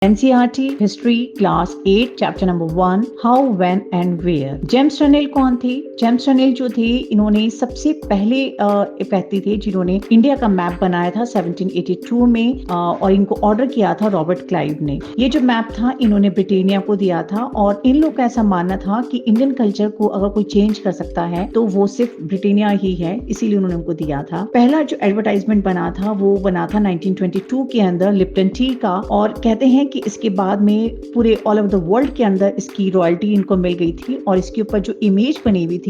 NCERT history class 8 chapter number 1 how when and where. James Rennell कौन थे? James टर्नेल जो थे, इन्होंने सबसे पहले व्यक्ति थे जिन्होंने इंडिया का मैप बनाया था 1782 में और इनको ऑर्डर किया था रॉबर्ट क्लाइव ने। ये जो मैप था इन्होंने ब्रिटेनिया को दिया था और इन लोग का ऐसा मानना था कि इंडियन कल्चर को अगर कोई चेंज कर सकता है तो वो सिर्फ ब्रिटेनिया ही है, इसीलिए उन्होंने उनको दिया था। पहला जो एडवर्टाइजमेंट बना था वो बना था 1922 के अंदर लिप्टन टी का, और कहते हैं कि इसके बाद में पूरे ऑल ओवर द वर्ल्ड के अंदर इसकी रॉयल्टी इनको मिल गई थी। और इसके ऊपर जो इमेज बनी हुई थी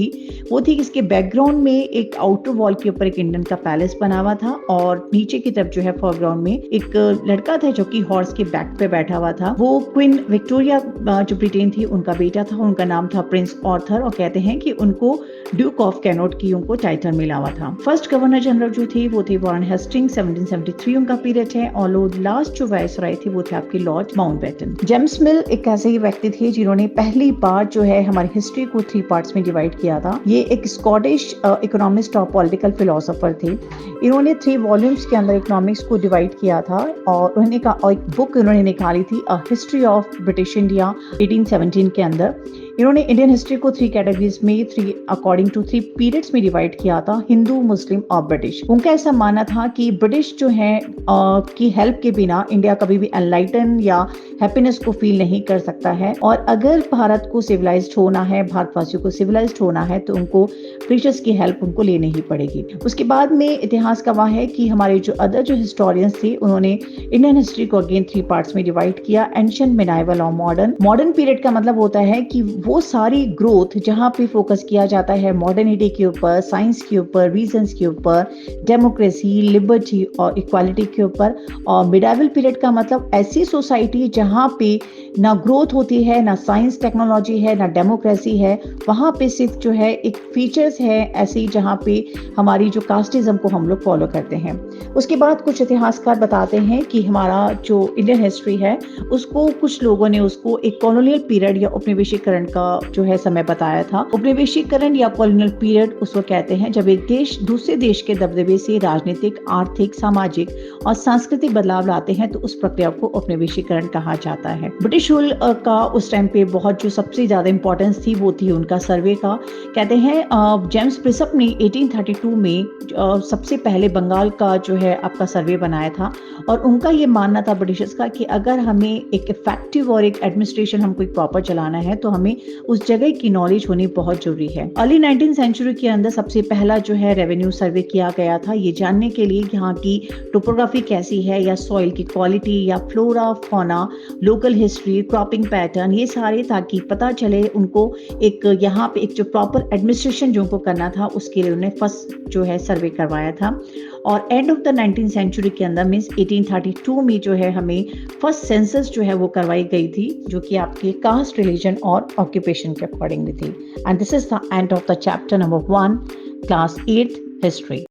वो थी कि इसके बैकग्राउंड में एक आउटर वॉल के ऊपर एक इंडियन का पैलेस बना हुआ था और नीचे की तरफ जो है फोरग्राउंड में एक लड़का था जो कि हॉर्स के बैक पे बैठा हुआ था। वो क्वीन विक्टोरिया जो ब्रिटेन थी उनका बेटा था, उनका नाम था प्रिंस आर्थर, और कहते हैं कि उनको ड्यूक ऑफ कैनोट की उनको टाइटल मिला हुआ था। फर्स्ट गवर्नर जनरल जो थे वो थे वॉरेन हेस्टिंग्स, 1773 उनका पीरियड है। और लास्ट जो वाइसरॉय थे वो थे आपके लॉर्ड माउंटबेटन। जेम्स मिल एक ऐसे ही व्यक्ति थे जिन्होंने पहली बार जो है हमारी हिस्ट्री को 3 पार्ट्स में डिवाइड किया था। ये एक स्कॉटिश इकोनॉमिस्ट और पॉलिटिकल फिलोसोफर थे। इन्होंने 3 वॉल्यूम्स के अंदर इकोनॉमिक्स को डिवाइड किया था और उन्होंने एक बुक उन्होंने निकाली थी a history of British India 1817 के अंदर। इन्होंने इंडियन हिस्ट्री को 3 कैटेगरीज में अकॉर्डिंग टू 3 पीरियड्स में डिवाइड किया था, हिंदू, मुस्लिम और ब्रिटिश। उनका ऐसा मानना था कि ब्रिटिश जो है की हेल्प के बिना इंडिया कभी भी एनलाइटन या हैप्पीनेस को फील नहीं कर सकता है, और अगर भारत को सिविलाइज्ड होना है, भारतवासियों को सिविलाइज्ड होना है तो उनको ब्रिटिश की हेल्प उनको लेनी ही पड़ेगी। उसके बाद में इतिहास गवाह है कि हमारे जो अदर जो हिस्टोरियंस थे उन्होंने इंडियन हिस्ट्री को अगेन 3 पार्ट्स में डिवाइड किया, एंशिएंट, मिडाइवल और मॉडर्न। मॉडर्न पीरियड का मतलब होता है कि वो सारी ग्रोथ जहाँ पे फोकस किया जाता है मॉडर्निटी के ऊपर, साइंस के ऊपर, रीजन्स के ऊपर, डेमोक्रेसी, लिबर्टी और इक्वालिटी के ऊपर। और मिडाइवल पीरियड का मतलब ऐसी सोसाइटी जहाँ पे ना ग्रोथ होती है, ना साइंस टेक्नोलॉजी है, ना डेमोक्रेसी है, वहाँ पे सिर्फ जो है एक फीचर्स है ऐसी जहाँ पे हमारी जो कास्टिज्म को हम लोग फॉलो करते हैं। उसके बाद कुछ इतिहासकार बताते हैं कि हमारा जो इंडियन हिस्ट्री है उसको कुछ लोगों ने उसको एक कॉलोनियल पीरियड या उपनिवेशीकरण का जो है समय बताया था। उपनिवेशीकरण या कॉलोनियल पीरियड उसको कहते हैं जब एक देश दूसरे देश के दबदबे से राजनीतिक, आर्थिक, सामाजिक और सांस्कृतिक बदलाव लाते हैं तो उस प्रक्रिया को उपनिवेशीकरण कहा जाता है। ब्रिटिश रूल का उस टाइम पे बहुत जो सबसे ज्यादा इंपॉर्टेंस थी वो थी उनका सर्वे का। कहते हैं जेम्स प्रिसप ने 1832 में सबसे पहले बंगाल का जो है आपका सर्वे बनाया था, और उनका ये मानना था ब्रिटिशर्स का कि अगर हमें एक इफेक्टिव और एक एडमिनिस्ट्रेशन हमको एक प्रॉपर चलाना है तो हमें उस जगह की नॉलेज होनी बहुत जरूरी है। अर्ली 19th सेंचुरी के अंदर सबसे पहला जो है रेवेन्यू सर्वे किया गया था, ये जानने के लिए यहाँ की टोपोग्राफी कैसी है, या सॉइल की क्वालिटी, या flora, fauna, local history, cropping pattern, ये सारे, ताकि पता चले उनको एक यहाँ पे एक जो प्रॉपर एडमिनिस्ट्रेशन जो उनको करना था उसके लिए उन्हें फर्स्ट जो है सर्वे करवाया था। और end of the 19th century के अंदर मींस 1832 में जो है हमें फर्स्ट सेंसस जो है वो करवाई गई थी, जो कि आपके कास्ट, रिलीजन और ऑक्यूपेशन के अकॉर्डिंग थी। And this is the end of the chapter number 1 class 8 history.